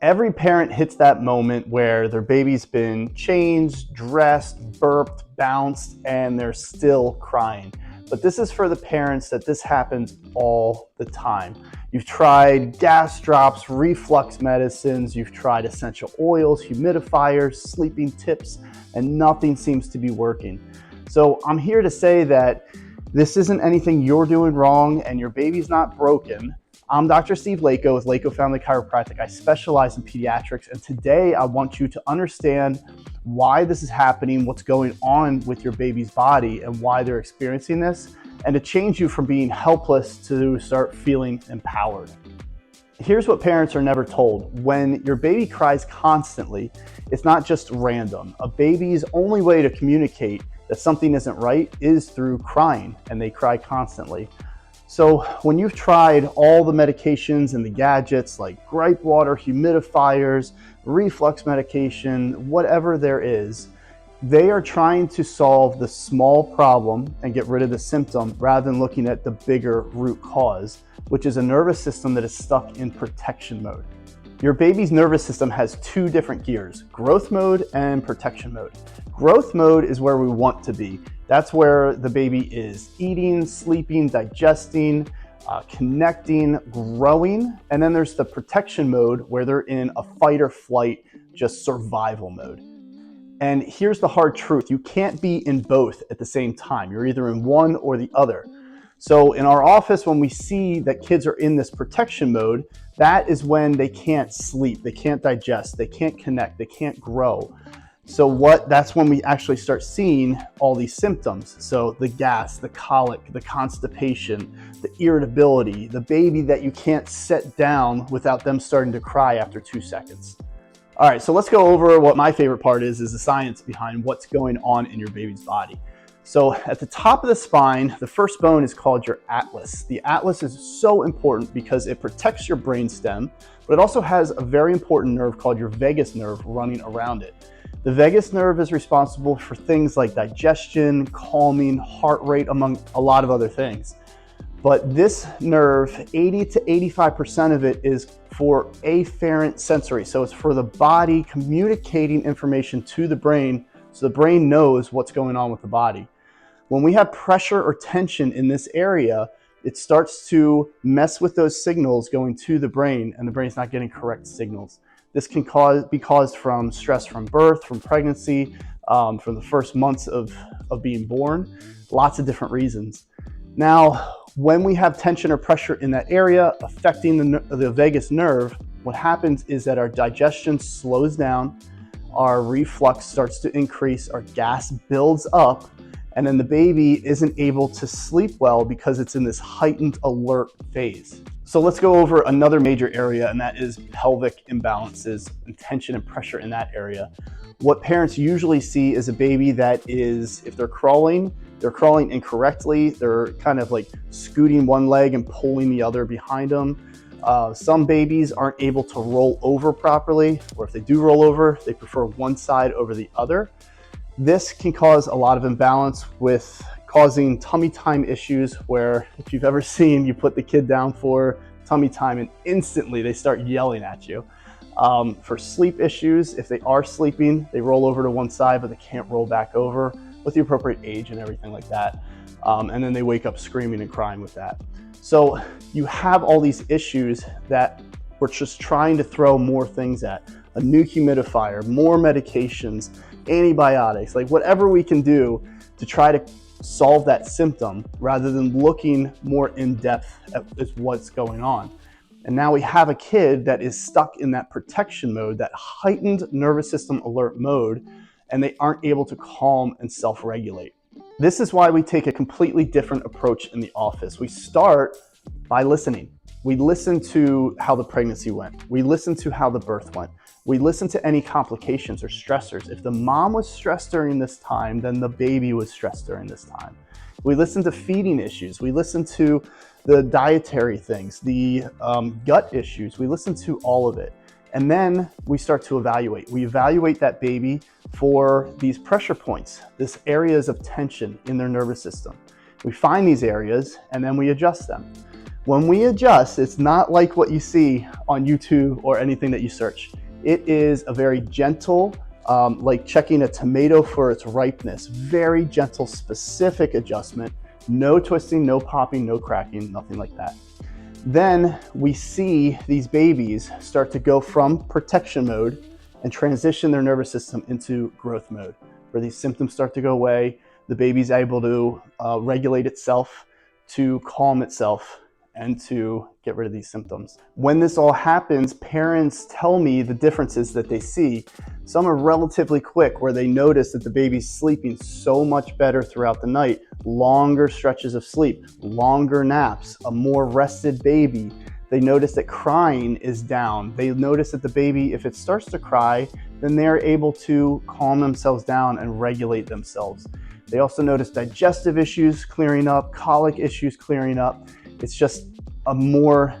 Every parent hits that moment where their baby's been changed, dressed, burped, bounced, and they're still crying. But this is for the parents that this happens all the time. You've tried gas drops, reflux medicines, you've tried essential oils, humidifiers, sleeping tips, and nothing seems to be working. So I'm here to say that this isn't anything you're doing wrong and your baby's not broken. I'm Dr. Steve Lako with Lako Family Chiropractic. I specialize in pediatrics, and today I want you to understand why this is happening, what's going on with your baby's body, and why they're experiencing this, and to change you from being helpless to start feeling empowered. Here's what parents are never told. When your baby cries constantly, it's not just random. A baby's only way to communicate that something isn't right is through crying, and they cry constantly. So when you've tried all the medications and the gadgets like gripe water, humidifiers, reflux medication, whatever there is, they are trying to solve the small problem and get rid of the symptom rather than looking at the bigger root cause, which is a nervous system that is stuck in protection mode. Your baby's nervous system has two different gears, growth mode and protection mode. Growth mode is where we want to be. That's where the baby is eating, sleeping, digesting, connecting, growing. And then there's the protection mode where they're in a fight or flight, just survival mode. And here's the hard truth. You can't be in both at the same time. You're either in one or the other. So in our office, when we see that kids are in this protection mode, that is when they can't sleep, they can't digest, they can't connect, they can't grow. So that's when we actually start seeing all these symptoms. So the gas, the colic, the constipation, the irritability, the baby that you can't set down without them starting to cry after 2 seconds. All right, so let's go over what my favorite part is the science behind what's going on in your baby's body. So at the top of the spine, the first bone is called your atlas. The atlas is so important because it protects your brainstem, but it also has a very important nerve called your vagus nerve running around it. The vagus nerve is responsible for things like digestion, calming, heart rate, among a lot of other things. But this nerve, 80 to 85% of it is for afferent sensory. So it's for the body communicating information to the brain so the brain knows what's going on with the body. When we have pressure or tension in this area, it starts to mess with those signals going to the brain, and the brain's not getting correct signals. This can be caused from stress from birth, from pregnancy, from the first months of being born, lots of different reasons. Now, when we have tension or pressure in that area affecting the vagus nerve, what happens is that our digestion slows down, our reflux starts to increase, our gas builds up, and then the baby isn't able to sleep well because it's in this heightened alert phase. So let's go over another major area, and that is pelvic imbalances and tension and pressure in that area. What parents usually see is a baby that is, if they're crawling incorrectly. They're kind of like scooting one leg and pulling the other behind them. Some babies aren't able to roll over properly, or if they do roll over, they prefer one side over the other. This can cause a lot of imbalance with causing tummy time issues, where if you've ever seen, you put the kid down for tummy time and instantly they start yelling at you. For sleep issues, if they are sleeping, they roll over to one side, but they can't roll back over with the appropriate age and everything like that. And then they wake up screaming and crying with that. So you have all these issues that we're just trying to throw more things at. A new humidifier, more medications, antibiotics, like whatever we can do to try to solve that symptom rather than looking more in depth at what's going on. And now we have a kid that is stuck in that protection mode, that heightened nervous system alert mode, and they aren't able to calm and self-regulate. This is why we take a completely different approach in the office. We start by listening. We listen to how the pregnancy went. We listen to how the birth went. We listen to any complications or stressors. If the mom was stressed during this time, then the baby was stressed during this time. We listen to feeding issues. We listen to the dietary things, the gut issues. We listen to all of it. And then we start to evaluate. We evaluate that baby for these pressure points, these areas of tension in their nervous system. We find these areas and then we adjust them. When we adjust, it's not like what you see on YouTube or anything that you search. It is a very gentle, like checking a tomato for its ripeness, very gentle, specific adjustment, no twisting, no popping, no cracking, nothing like that. Then we see these babies start to go from protection mode and transition their nervous system into growth mode, where these symptoms start to go away. The baby's able to regulate itself, to calm itself, and to get rid of these symptoms. When this all happens, parents tell me the differences that they see. Some are relatively quick, where they notice that the baby's sleeping so much better throughout the night, longer stretches of sleep, longer naps, a more rested baby. They notice that crying is down. They notice that the baby, if it starts to cry, then they're able to calm themselves down and regulate themselves. They also notice digestive issues clearing up, colic issues clearing up. It's just a more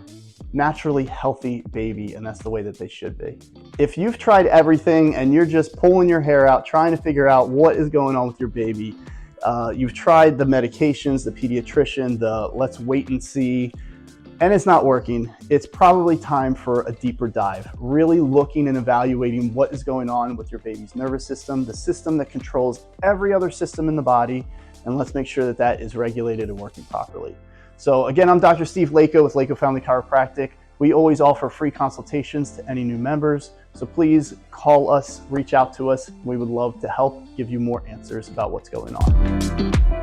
naturally healthy baby, and that's the way that they should be. If you've tried everything and you're just pulling your hair out, trying to figure out what is going on with your baby, you've tried the medications, the pediatrician, the let's wait and see, and it's not working, it's probably time for a deeper dive. Really looking and evaluating what is going on with your baby's nervous system, the system that controls every other system in the body, and let's make sure that that is regulated and working properly. So again, I'm Dr. Steve Lako with Lako Family Chiropractic. We always offer free consultations to any new members. So please call us, reach out to us. We would love to help give you more answers about what's going on.